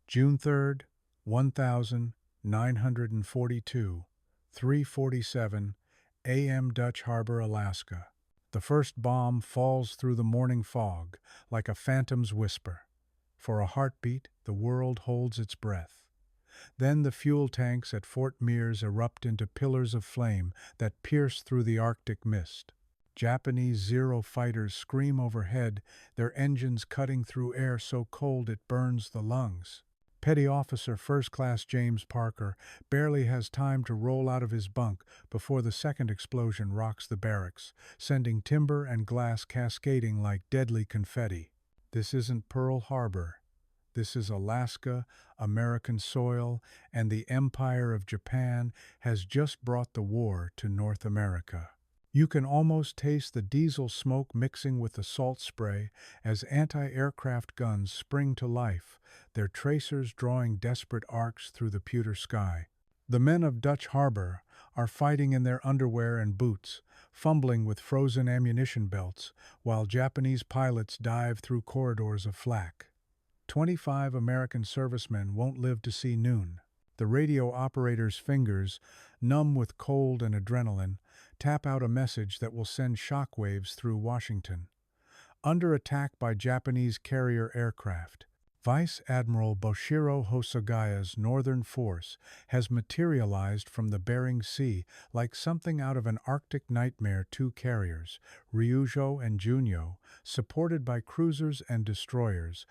June 3rd, 1942, 3:47 a.m. Dutch Harbor, Alaska. The first bomb falls through the morning fog like a phantom's whisper. For a heartbeat, the world holds its breath. Then the fuel tanks at Fort Mears erupt into pillars of flame that pierce through the Arctic mist. Japanese Zero fighters scream overhead, their engines cutting through air so cold it burns the lungs. Petty Officer First Class James Parker barely has time to roll out of his bunk before the second explosion rocks the barracks, sending timber and glass cascading like deadly confetti. This isn't Pearl Harbor. This is Alaska, American soil, and the Empire of Japan has just brought the war to North America. You can almost taste the diesel smoke mixing with the salt spray as anti-aircraft guns spring to life, their tracers drawing desperate arcs through the pewter sky. The men of Dutch Harbor are fighting in their underwear and boots, fumbling with frozen ammunition belts, while Japanese pilots dive through corridors of flak. 25 American servicemen won't live to see noon. The radio operator's fingers, numb with cold and adrenaline, tap out a message that will send shockwaves through Washington. Under attack by Japanese carrier aircraft, Vice Admiral Boshiro Hosagaya's Northern Force has materialized from the Bering Sea like something out of an Arctic nightmare. Two carriers, Ryujo and Junyo, supported by cruisers and destroyers,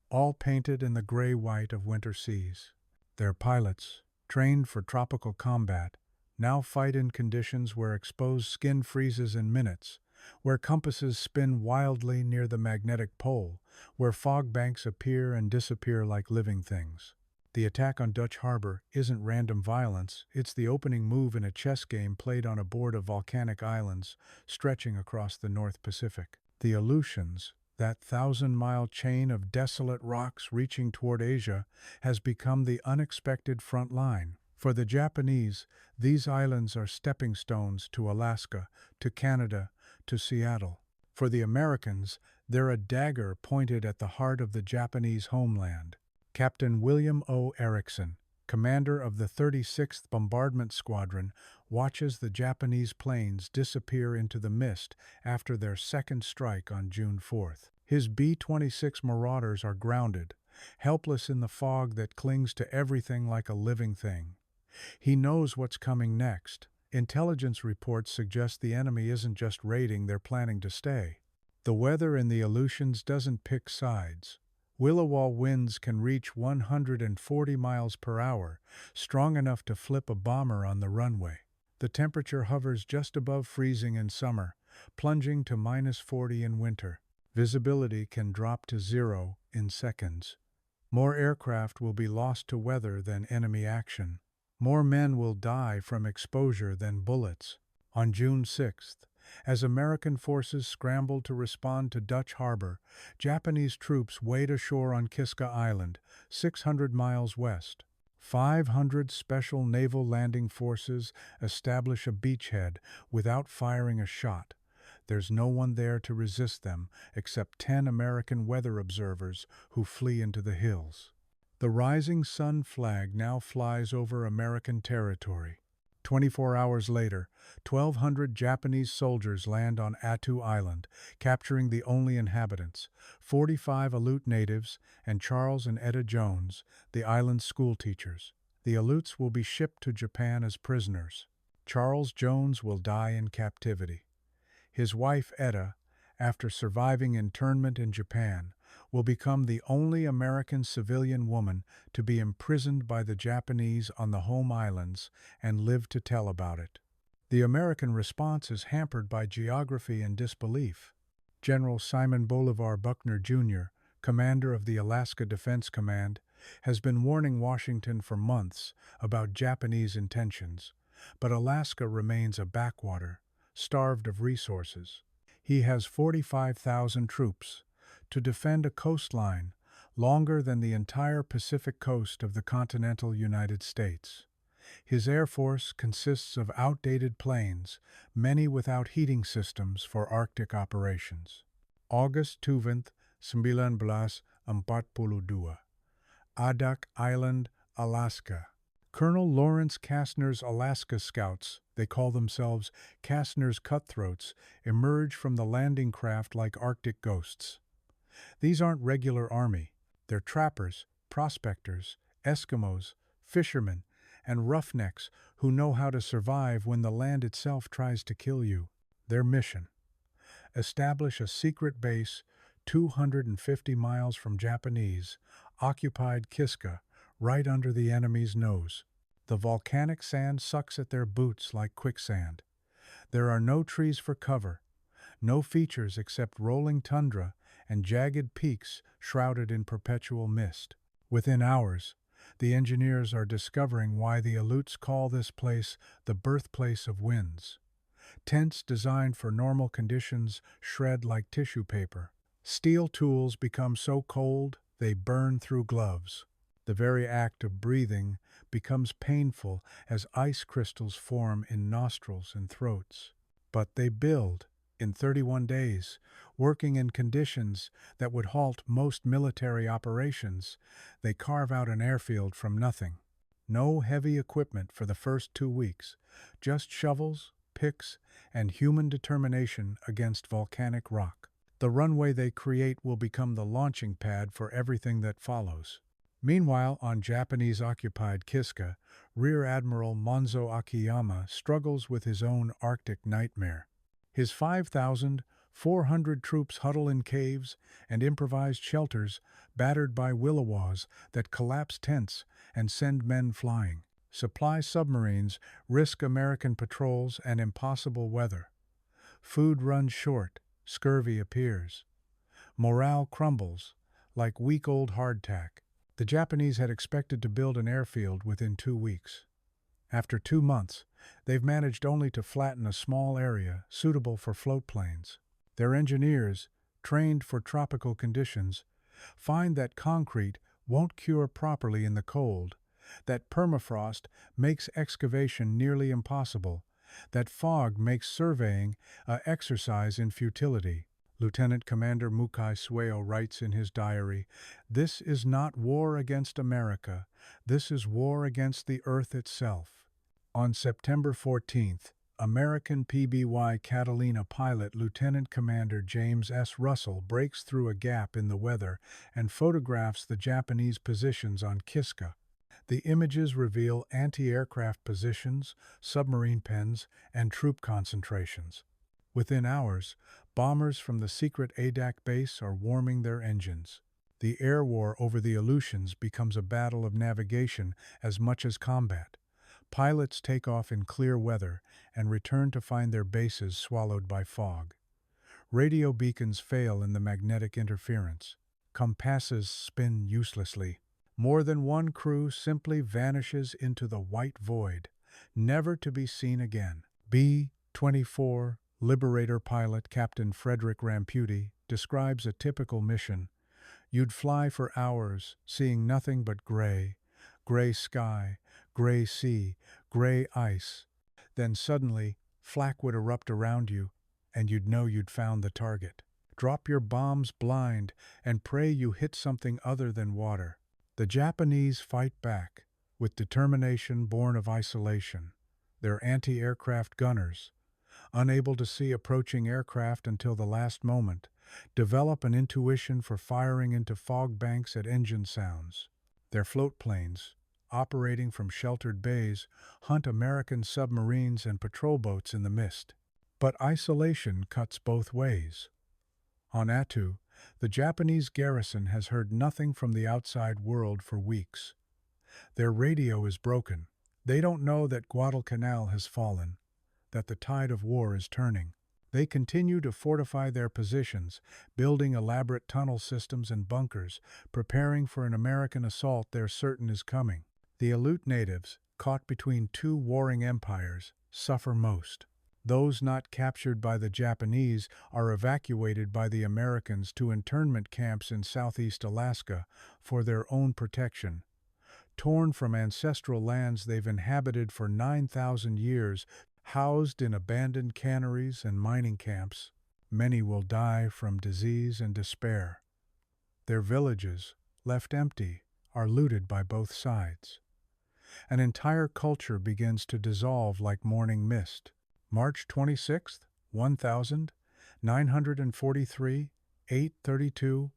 all painted in the gray-white of winter seas. Their pilots, trained for tropical combat, now fight in conditions where exposed skin freezes in minutes, where compasses spin wildly near the magnetic pole, where fog banks appear and disappear like living things. The attack on Dutch Harbor isn't random violence, it's the opening move in a chess game played on a board of volcanic islands stretching across the North Pacific. The Aleutians, that 1,000-mile chain of desolate rocks reaching toward Asia, has become the unexpected front line. For the Japanese, these islands are stepping stones to Alaska, to Canada, to Seattle. For the Americans, they're a dagger pointed at the heart of the Japanese homeland. Captain William O. Erickson, commander of the 36th Bombardment Squadron, watches the Japanese planes disappear into the mist after their second strike on June 4th. His B-26 Marauders are grounded, helpless in the fog that clings to everything like a living thing. He knows what's coming next. Intelligence reports suggest the enemy isn't just raiding, they're planning to stay. The weather in the Aleutians doesn't pick sides. Willowall winds can reach 140 miles per hour, strong enough to flip a bomber on the runway. The temperature hovers just above freezing in summer, plunging to -40 in winter. Visibility can drop to 0 in seconds. More aircraft will be lost to weather than enemy action. More men will die from exposure than bullets. On June 6th, as American forces scrambled to respond to Dutch Harbor, Japanese troops wade ashore on Kiska Island, 600 miles west. 500 Special Naval Landing Forces establish a beachhead without firing a shot. There's no one there to resist them except 10 American weather observers who flee into the hills. The rising sun flag now flies over American territory. 24 hours later, 1,200 Japanese soldiers land on Attu Island, capturing the only inhabitants, 45 Aleut natives, and Charles and Etta Jones, the island's schoolteachers. The Aleuts will be shipped to Japan as prisoners. Charles Jones will die in captivity. His wife Etta, after surviving internment in Japan, will become the only American civilian woman to be imprisoned by the Japanese on the home islands and live to tell about it. The American response is hampered by geography and disbelief. General Simon Bolivar Buckner, Jr., commander of the Alaska Defense Command, has been warning Washington for months about Japanese intentions, but Alaska remains a backwater, starved of resources. He has 45,000 troops to defend a coastline longer than the entire Pacific coast of the continental United States. His Air Force consists of outdated planes, many without heating systems for Arctic operations. August 20, 1942. Adak Island, Alaska. Colonel Lawrence Kastner's Alaska Scouts, they call themselves Kastner's Cutthroats, emerge from the landing craft like Arctic ghosts. These aren't regular army. They're trappers, prospectors, Eskimos, fishermen, and roughnecks who know how to survive when the land itself tries to kill you. Their mission: establish a secret base 250 miles from Japanese occupied Kiska, right under the enemy's nose. The volcanic sand sucks at their boots like quicksand. There are no trees for cover, no features except rolling tundra and jagged peaks shrouded in perpetual mist. Within hours, the engineers are discovering why the Aleutians call this place the birthplace of winds. Tents designed for normal conditions shred like tissue paper. Steel tools become so cold they burn through gloves. The very act of breathing becomes painful as ice crystals form in nostrils and throats. But they build in 31 days, working in conditions that would halt most military operations. They carve out an airfield from nothing. No heavy equipment for the first 2 weeks, just shovels, picks, and human determination against volcanic rock. The runway they create will become the launching pad for everything that follows. Meanwhile, on Japanese-occupied Kiska, Rear Admiral Monzo Akiyama struggles with his own Arctic nightmare. His 5,400 troops huddle in caves and improvised shelters battered by willowaws that collapse tents and send men flying. Supply submarines risk American patrols and impossible weather. Food runs short, scurvy appears. Morale crumbles, like week-old hardtack. The Japanese had expected to build an airfield within 2 weeks. After 2 months, they've managed only to flatten a small area suitable for float planes. Their engineers, trained for tropical conditions, find that concrete won't cure properly in the cold, that permafrost makes excavation nearly impossible, that fog makes surveying an exercise in futility. Lieutenant Commander Mukai Sueo writes in his diary, "This is not war against America, this is war against the earth itself." On September 14th, American PBY Catalina pilot Lieutenant Commander James S. Russell breaks through a gap in the weather and photographs the Japanese positions on Kiska. The images reveal anti-aircraft positions, submarine pens, and troop concentrations. Within hours, bombers from the secret Adak base are warming their engines. The air war over the Aleutians becomes a battle of navigation as much as combat. Pilots take off in clear weather and return to find their bases swallowed by fog. Radio beacons fail in the magnetic interference. Compasses spin uselessly. More than one crew simply vanishes into the white void, never to be seen again. B-24 Liberator pilot Captain Frederick Ramputi describes a typical mission. You'd fly for hours, seeing nothing but gray sky, gray sea, gray ice. Then suddenly, flak would erupt around you, and you'd know you'd found the target. Drop your bombs blind and pray you hit something other than water. The Japanese fight back, with determination born of isolation. Their anti-aircraft gunners, unable to see approaching aircraft until the last moment, develop an intuition for firing into fog banks at engine sounds. Their float planes, operating from sheltered bays, hunt American submarines and patrol boats in the mist. But isolation cuts both ways. On Attu, the Japanese garrison has heard nothing from the outside world for weeks. Their radio is broken. They don't know that Guadalcanal has fallen, that the tide of war is turning. They continue to fortify their positions, building elaborate tunnel systems and bunkers, preparing for an American assault they're certain is coming. The Aleut natives, caught between 2 warring empires, suffer most. Those not captured by the Japanese are evacuated by the Americans to internment camps in southeast Alaska for their own protection. Torn from ancestral lands they've inhabited for 9,000 years, housed in abandoned canneries and mining camps, many will die from disease and despair. Their villages, left empty, are looted by both sides. An entire culture begins to dissolve like morning mist. March 26th, 1943, 8:32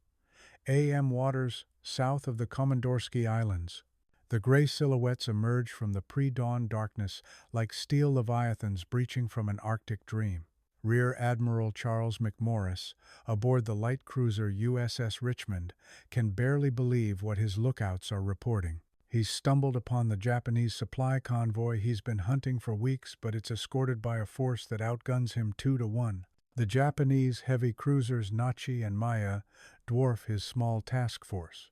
a.m. waters south of the Komandorsky Islands. The gray silhouettes emerge from the pre-dawn darkness like steel leviathans breaching from an Arctic dream. Rear Admiral Charles McMorris, aboard the light cruiser USS Richmond, can barely believe what his lookouts are reporting. He's stumbled upon the Japanese supply convoy he's been hunting for weeks, but it's escorted by a force that outguns him 2-1. The Japanese heavy cruisers Nachi and Maya dwarf his small task force.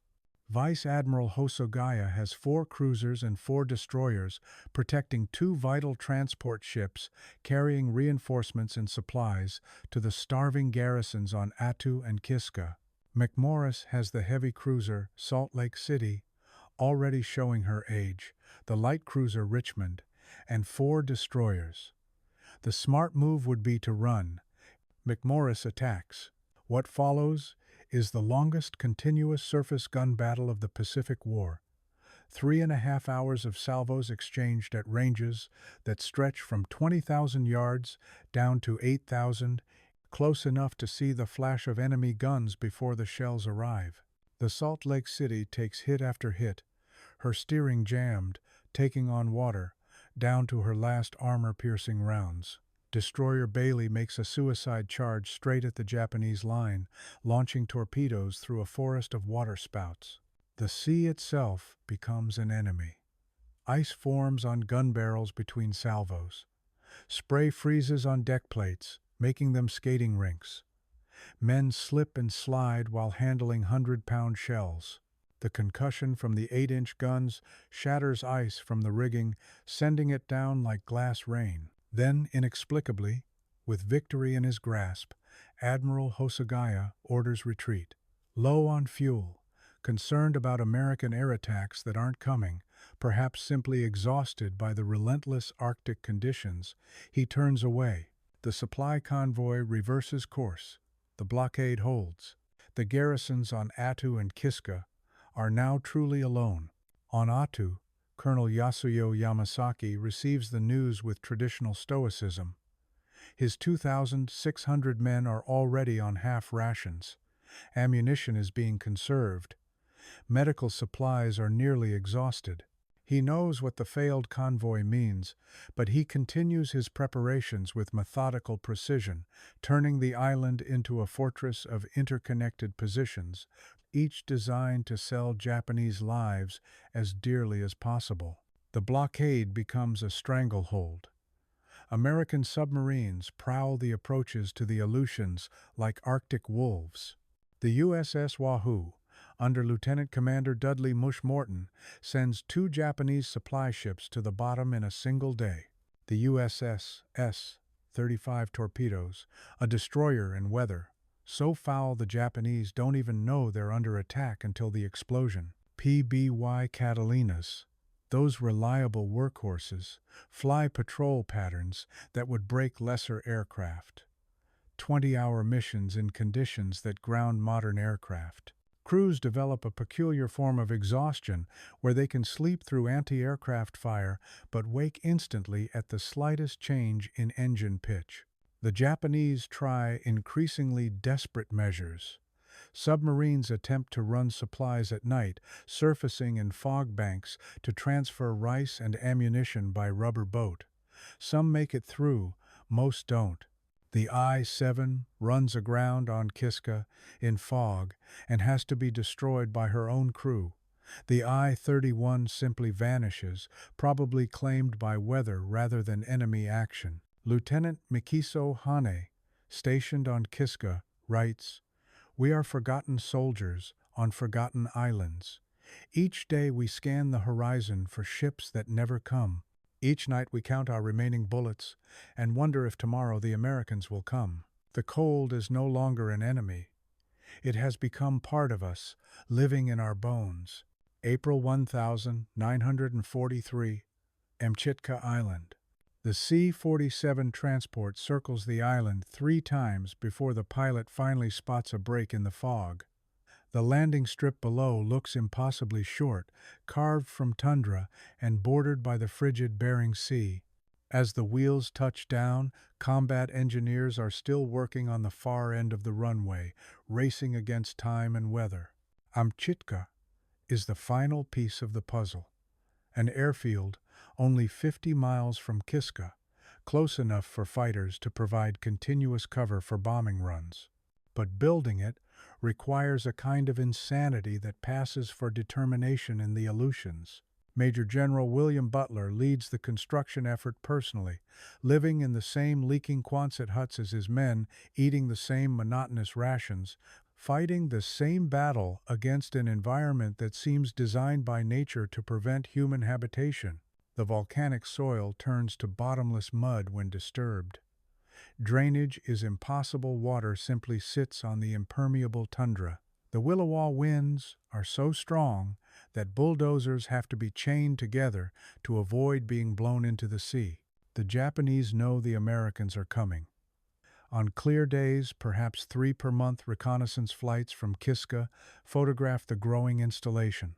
Vice Admiral Hosogaya has 4 cruisers and 4 destroyers protecting 2 vital transport ships carrying reinforcements and supplies to the starving garrisons on Attu and Kiska. McMorris has the heavy cruiser Salt Lake City, already showing her age, the light cruiser Richmond, and 4 destroyers. The smart move would be to run. McMorris attacks. What follows is the longest continuous surface gun battle of the Pacific War. 3.5 hours of salvos exchanged at ranges that stretch from 20,000 yards down to 8,000, close enough to see the flash of enemy guns before the shells arrive. The Salt Lake City takes hit after hit, her steering jammed, taking on water, down to her last armor-piercing rounds. Destroyer Bailey makes a suicide charge straight at the Japanese line, launching torpedoes through a forest of waterspouts. The sea itself becomes an enemy. Ice forms on gun barrels between salvos. Spray freezes on deck plates, making them skating rinks. Men slip and slide while handling 100-pound shells. The concussion from the 8-inch guns shatters ice from the rigging, sending it down like glass rain. Then, inexplicably, with victory in his grasp, Admiral Hosogaya orders retreat. Low on fuel, concerned about American air attacks that aren't coming, perhaps simply exhausted by the relentless Arctic conditions, he turns away. The supply convoy reverses course. The blockade holds. The garrisons on Attu and Kiska are now truly alone. On Attu, Colonel Yasuyo Yamasaki receives the news with traditional stoicism. His 2,600 men are already on half rations. Ammunition is being conserved. Medical supplies are nearly exhausted. He knows what the failed convoy means, but he continues his preparations with methodical precision, turning the island into a fortress of interconnected positions, each designed to sell Japanese lives as dearly as possible. The blockade becomes a stranglehold. American submarines prowl the approaches to the Aleutians like Arctic wolves. The USS Wahoo, under Lieutenant Commander Dudley Mush Morton, sends 2 Japanese supply ships to the bottom in a single day. The USS S-35 torpedoes, a destroyer in weather, so foul the Japanese don't even know they're under attack until the explosion. PBY Catalinas, those reliable workhorses, fly patrol patterns that would break lesser aircraft. 20-hour missions in conditions that ground modern aircraft. Crews develop a peculiar form of exhaustion where they can sleep through anti-aircraft fire but wake instantly at the slightest change in engine pitch. The Japanese try increasingly desperate measures. Submarines attempt to run supplies at night, surfacing in fog banks to transfer rice and ammunition by rubber boat. Some make it through, most don't. The I-7 runs aground on Kiska in fog and has to be destroyed by her own crew. The I-31 simply vanishes, probably claimed by weather rather than enemy action. Lieutenant Mikiso Hane, stationed on Kiska, writes, "We are forgotten soldiers on forgotten islands. Each day we scan the horizon for ships that never come. Each night we count our remaining bullets and wonder if tomorrow the Americans will come. The cold is no longer an enemy. It has become part of us, living in our bones." April 1943, Amchitka Island. The C-47 transport circles the island 3 times before the pilot finally spots a break in the fog. The landing strip below looks impossibly short, carved from tundra and bordered by the frigid Bering Sea. As the wheels touch down, combat engineers are still working on the far end of the runway, racing against time and weather. Amchitka is the final piece of the puzzle. An airfield only 50 miles from Kiska, close enough for fighters to provide continuous cover for bombing runs. But building it requires a kind of insanity that passes for determination in the Aleutians. Major General William Butler leads the construction effort personally, living in the same leaking Quonset huts as his men, eating the same monotonous rations, fighting the same battle against an environment that seems designed by nature to prevent human habitation. The volcanic soil turns to bottomless mud when disturbed. Drainage is impossible. Water simply sits on the impermeable tundra. The Willowa winds are so strong that bulldozers have to be chained together to avoid being blown into the sea. The Japanese know the Americans are coming. On clear days, perhaps 3 per month, reconnaissance flights from Kiska photograph the growing installation.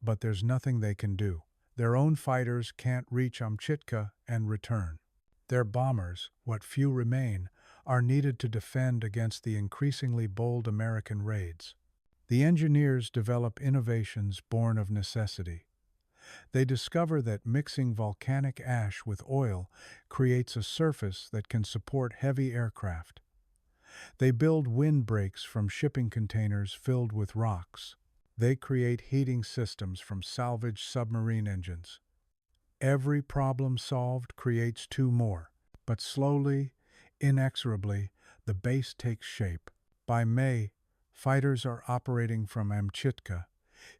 But there's nothing they can do. Their own fighters can't reach Amchitka and return. Their bombers, what few remain, are needed to defend against the increasingly bold American raids. The engineers develop innovations born of necessity. They discover that mixing volcanic ash with oil creates a surface that can support heavy aircraft. They build windbreaks from shipping containers filled with rocks. They create heating systems from salvaged submarine engines. Every problem solved creates 2 more, but slowly, inexorably, the base takes shape. By May, fighters are operating from Amchitka.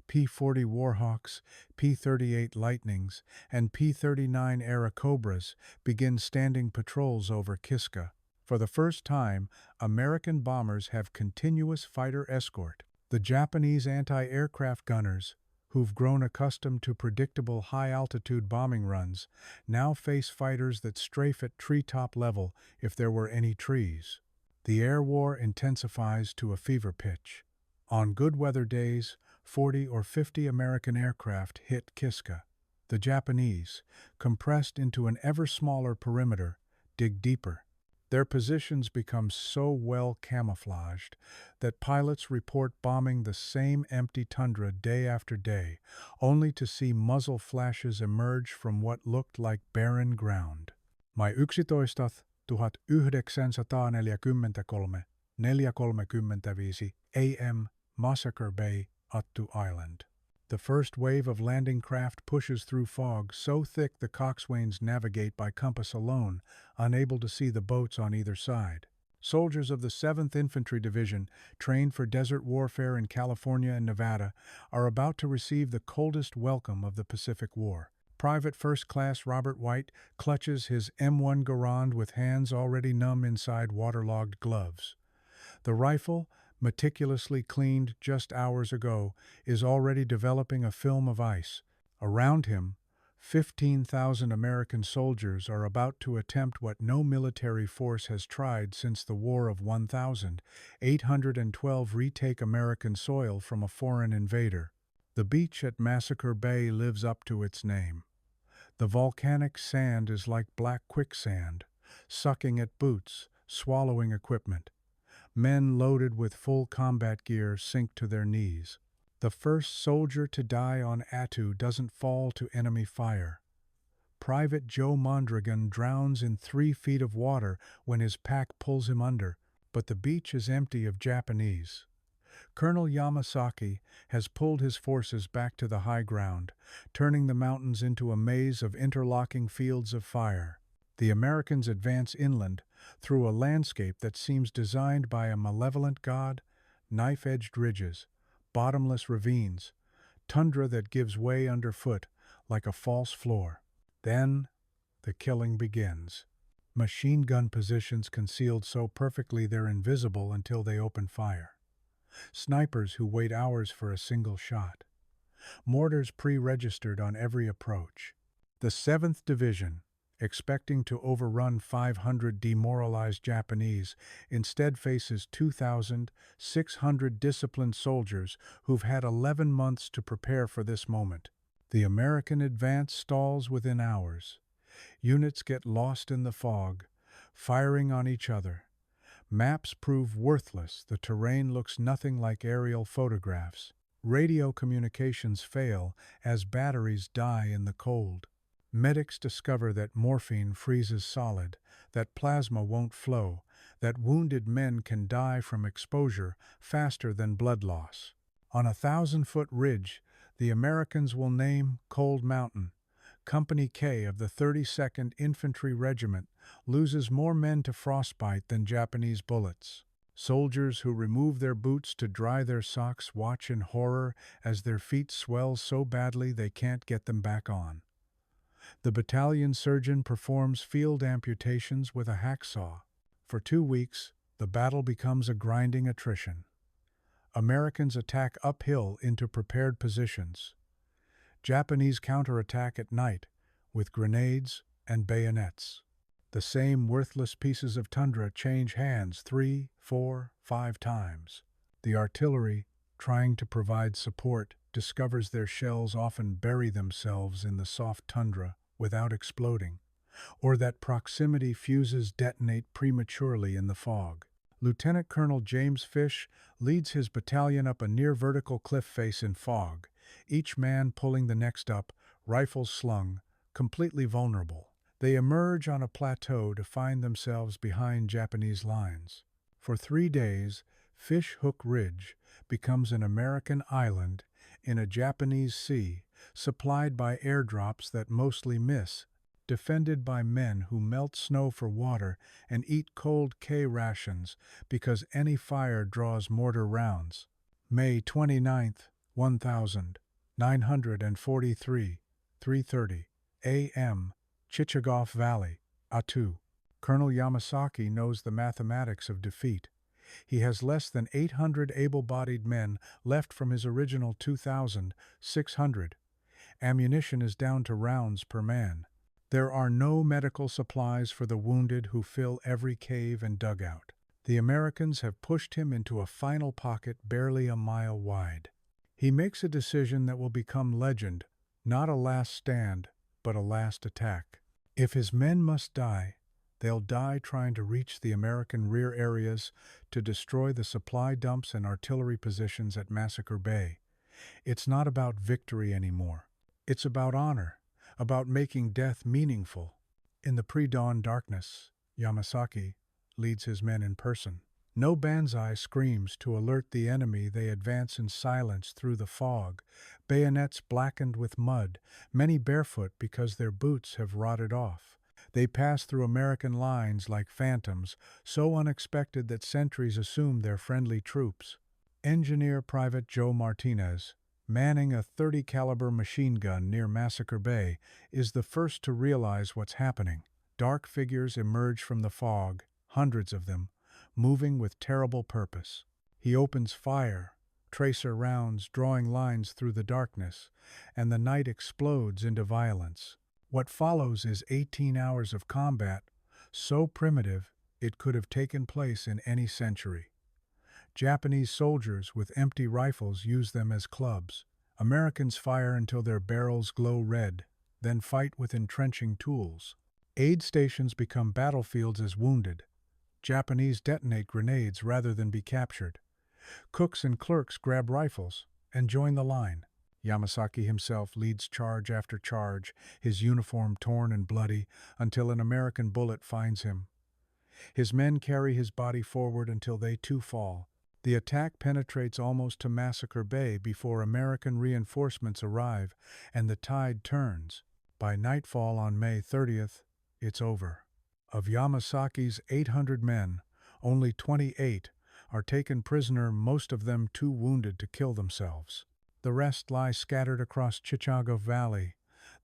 P-40 Warhawks, P-38 Lightnings, and P-39 Airacobras begin standing patrols over Kiska. For the first time, American bombers have continuous fighter escort. The Japanese anti-aircraft gunners, who've grown accustomed to predictable high-altitude bombing runs, now face fighters that strafe at treetop level if there were any trees. The air war intensifies to a fever pitch. On good weather days, 40 or 50 American aircraft hit Kiska. The Japanese, compressed into an ever smaller perimeter, dig deeper. Their positions become so well camouflaged that pilots report bombing the same empty tundra day after day, only to see muzzle flashes emerge from what looked like barren ground. Mai 11.1943, 4:35 a.m. Massacre Bay, Attu Island. The first wave of landing craft pushes through fog so thick the coxswains navigate by compass alone, unable to see the boats on either side. Soldiers of the 7th Infantry Division, trained for desert warfare in California and Nevada, are about to receive the coldest welcome of the Pacific War. Private First Class Robert White clutches his M1 Garand with hands already numb inside waterlogged gloves. The rifle, meticulously cleaned just hours ago, is already developing a film of ice. Around him, 15,000 American soldiers are about to attempt what no military force has tried since the War of 1812: retake American soil from a foreign invader. The beach at Massacre Bay lives up to its name. The volcanic sand is like black quicksand, sucking at boots, swallowing equipment. Men loaded with full combat gear sink to their knees. The first soldier to die on Attu doesn't fall to enemy fire. Private Joe Mondragon drowns in 3 feet of water when his pack pulls him under, but the beach is empty of Japanese. Colonel Yamasaki has pulled his forces back to the high ground, turning the mountains into a maze of interlocking fields of fire. The Americans advance inland through a landscape that seems designed by a malevolent god: knife-edged ridges, bottomless ravines, tundra that gives way underfoot like a false floor. Then the killing begins. Machine gun positions concealed so perfectly they're invisible until they open fire. Snipers who wait hours for a single shot. Mortars pre-registered on every approach. The 7th Division, expecting to overrun 500 demoralized Japanese, instead faces 2,600 disciplined soldiers who've had 11 months to prepare for this moment. The American advance stalls within hours. Units get lost in the fog, firing on each other. Maps prove worthless. The terrain looks nothing like aerial photographs. Radio communications fail as batteries die in the cold. Medics discover that morphine freezes solid, that plasma won't flow, that wounded men can die from exposure faster than blood loss. On a 1,000-foot ridge, the Americans will name Cold Mountain. Company K of the 32nd Infantry Regiment loses more men to frostbite than Japanese bullets. Soldiers who remove their boots to dry their socks watch in horror as their feet swell so badly they can't get them back on. The battalion surgeon performs field amputations with a hacksaw. For 2 weeks, the battle becomes a grinding attrition. Americans attack uphill into prepared positions. Japanese counterattack at night with grenades and bayonets. The same worthless pieces of tundra change hands 3, 4, 5 times. The artillery, trying to provide support, discovers their shells often bury themselves in the soft tundra without exploding, or that proximity fuses detonate prematurely in the fog. Lieutenant Colonel James Fish leads his battalion up a near-vertical cliff face in fog, each man pulling the next up, rifles slung, completely vulnerable. They emerge on a plateau to find themselves behind Japanese lines. For 3 days, Fish Hook Ridge becomes an American island in a Japanese sea, supplied by airdrops that mostly miss, defended by men who melt snow for water and eat cold K rations because any fire draws mortar rounds. May 29th, 1943, 3:30 a.m., Chichagof Valley, Attu. Colonel Yamasaki knows the mathematics of defeat. He has less than 800 able-bodied men left from his original 2,600. Ammunition is down to rounds per man. There are no medical supplies for the wounded who fill every cave and dugout. The Americans have pushed him into a final pocket barely a mile wide. He makes a decision that will become legend, not a last stand, but a last attack. If his men must die, they'll die trying to reach the American rear areas to destroy the supply dumps and artillery positions at Massacre Bay. It's not about victory anymore. It's about honor, about making death meaningful. In the pre-dawn darkness, Yamasaki leads his men in person. No banzai screams to alert the enemy. They advance in silence through the fog, bayonets blackened with mud, many barefoot because their boots have rotted off. They pass through American lines like phantoms, so unexpected that sentries assume they're friendly troops. Engineer Private Joe Martinez, manning a .30 caliber machine gun near Massacre Bay, is the first to realize what's happening. Dark figures emerge from the fog, hundreds of them, moving with terrible purpose. He opens fire, tracer rounds drawing lines through the darkness, and the night explodes into violence. What follows is 18 hours of combat, so primitive it could have taken place in any century. Japanese soldiers with empty rifles use them as clubs. Americans fire until their barrels glow red, then fight with entrenching tools. Aid stations become battlefields as wounded. Japanese detonate grenades rather than be captured. Cooks and clerks grab rifles and join the line. Yamasaki himself leads charge after charge, his uniform torn and bloody, until an American bullet finds him. His men carry his body forward until they too fall. The attack penetrates almost to Massacre Bay before American reinforcements arrive, and the tide turns. By nightfall on May 30th, it's over. Of Yamasaki's 800 men, only 28 are taken prisoner, most of them too wounded to kill themselves. The rest lie scattered across Chichagof Valley,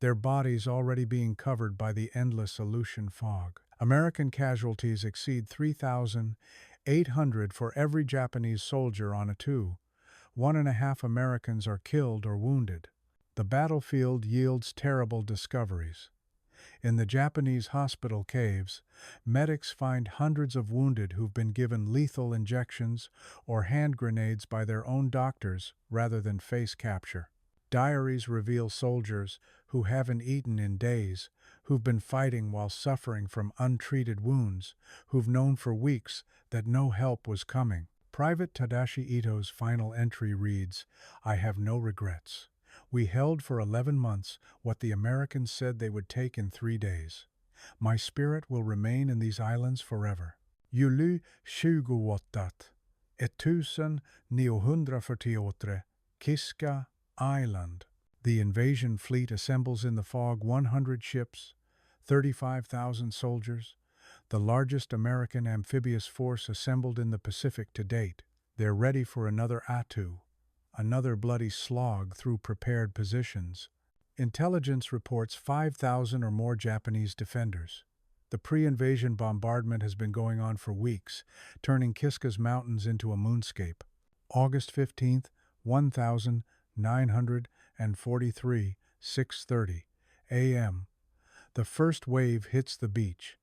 their bodies already being covered by the endless Aleutian fog. American casualties exceed 3,800 for every Japanese soldier on Attu. 1.5 Americans are killed or wounded. The battlefield yields terrible discoveries. In the Japanese hospital caves, medics find hundreds of wounded who've been given lethal injections or hand grenades by their own doctors rather than face capture. Diaries reveal soldiers who haven't eaten in days, who've been fighting while suffering from untreated wounds, who've known for weeks that no help was coming. Private Tadashi Ito's final entry reads, "I have no regrets. We held for 11 months what the Americans said they would take in 3 days. My spirit will remain in these islands forever. Juli 28, 1948, Kiska Island." The invasion fleet assembles in the fog 100 ships, 35,000 soldiers, the largest American amphibious force assembled in the Pacific to date. They're ready for another Attu, another bloody slog through prepared positions. Intelligence reports 5,000 or more Japanese defenders. The pre-invasion bombardment has been going on for weeks, turning Kiska's mountains into a moonscape. August 15th, 1943, 6:30 a.m. The first wave hits the beach.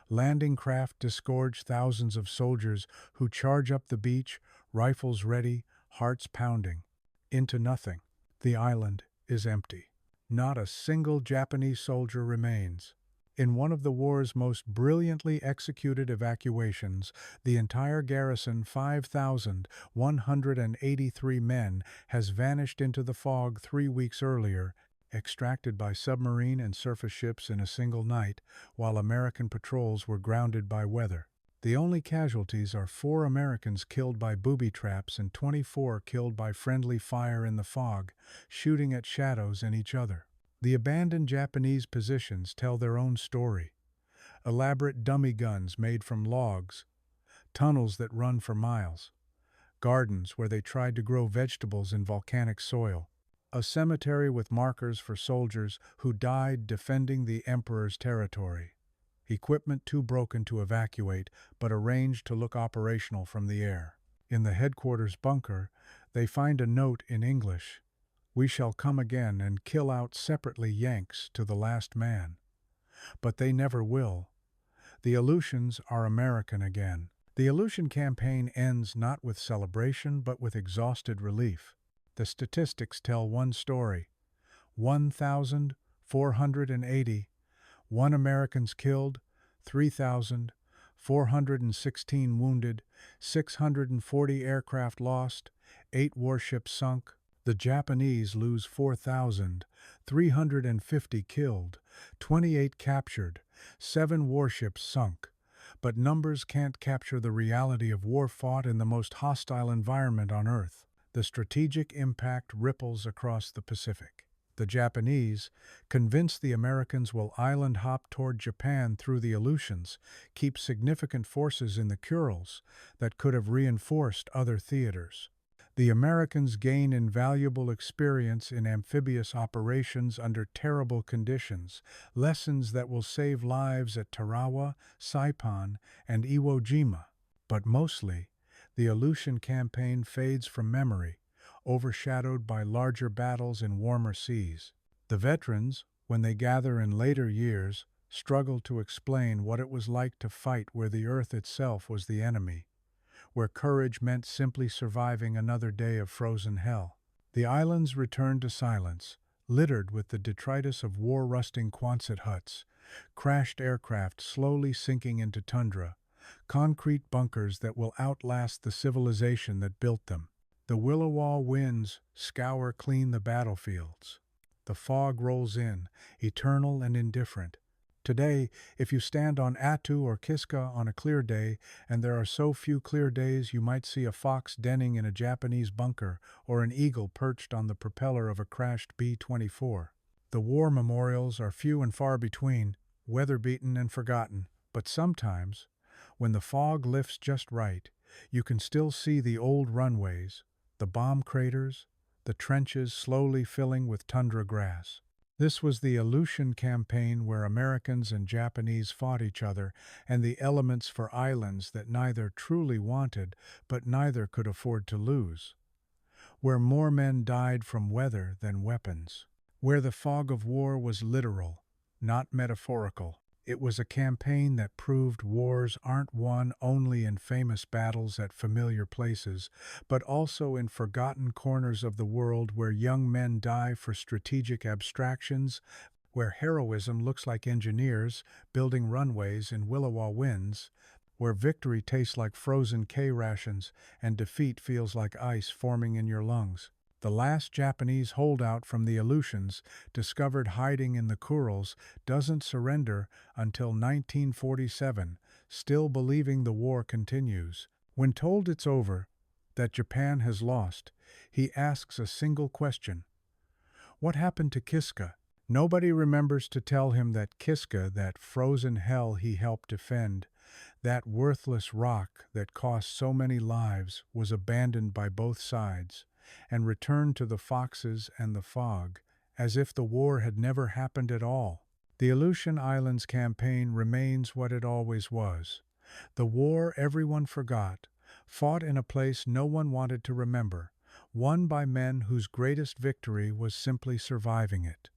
Landing craft disgorge thousands of soldiers who charge up the beach, rifles ready, hearts pounding. Into nothing. The island is empty. Not a single Japanese soldier remains. In one of the war's most brilliantly executed evacuations, the entire garrison, 5,183 men, has vanished into the fog 3 weeks earlier, extracted by submarine and surface ships in a single night, while American patrols were grounded by weather. The only casualties are 4 Americans killed by booby traps and 24 killed by friendly fire in the fog, shooting at shadows and each other. The abandoned Japanese positions tell their own story. Elaborate dummy guns made from logs, tunnels that run for miles, gardens where they tried to grow vegetables in volcanic soil, a cemetery with markers for soldiers who died defending the emperor's territory, equipment too broken to evacuate but arranged to look operational from the air. In the headquarters bunker, they find a note in English: "We shall come again and kill out separately Yanks to the last man." But they never will. The Aleutians are American again. The Aleutian campaign ends not with celebration but with exhausted relief. The statistics tell one story: 1,480, 1 Americans killed, 3,416 wounded, 640 aircraft lost, 8 warships sunk. The Japanese lose 4,350 killed, 28 captured, 7 warships sunk. But numbers can't capture the reality of war fought in the most hostile environment on Earth. The strategic impact ripples across the Pacific. The Japanese, convinced the Americans will island hop toward Japan through the Aleutians, keep significant forces in the Kurils that could have reinforced other theaters. The Americans gain invaluable experience in amphibious operations under terrible conditions, lessons that will save lives at Tarawa, Saipan, and Iwo Jima. But mostly, the Aleutian campaign fades from memory, overshadowed by larger battles in warmer seas. The veterans, when they gather in later years, struggle to explain what it was like to fight where the earth itself was the enemy, where courage meant simply surviving another day of frozen hell. The islands return to silence, littered with the detritus of war-rusting Quonset huts, crashed aircraft slowly sinking into tundra, concrete bunkers that will outlast the civilization that built them. The Willowaw winds scour clean the battlefields. The fog rolls in, eternal and indifferent. Today, if you stand on Attu or Kiska on a clear day, and there are so few clear days you might see a fox denning in a Japanese bunker or an eagle perched on the propeller of a crashed B-24. The war memorials are few and far between, weather-beaten and forgotten, but sometimes, when the fog lifts just right, you can still see the old runways, the bomb craters, the trenches slowly filling with tundra grass. This was the Aleutian campaign where Americans and Japanese fought each other, and the elements for islands that neither truly wanted but neither could afford to lose. Where more men died from weather than weapons. Where the fog of war was literal, not metaphorical. It was a campaign that proved wars aren't won only in famous battles at familiar places, but also in forgotten corners of the world where young men die for strategic abstractions, where heroism looks like engineers building runways in Willowa winds, where victory tastes like frozen K rations and defeat feels like ice forming in your lungs. The last Japanese holdout from the Aleutians, discovered hiding in the Kurils, doesn't surrender until 1947, still believing the war continues. When told it's over, that Japan has lost, he asks a single question: what happened to Kiska? Nobody remembers to tell him that Kiska, that frozen hell he helped defend, that worthless rock that cost so many lives, was abandoned by both sides and returned to the foxes and the fog, as if the war had never happened at all. The Aleutian Islands campaign remains what it always was. The war everyone forgot, fought in a place no one wanted to remember, won by men whose greatest victory was simply surviving it.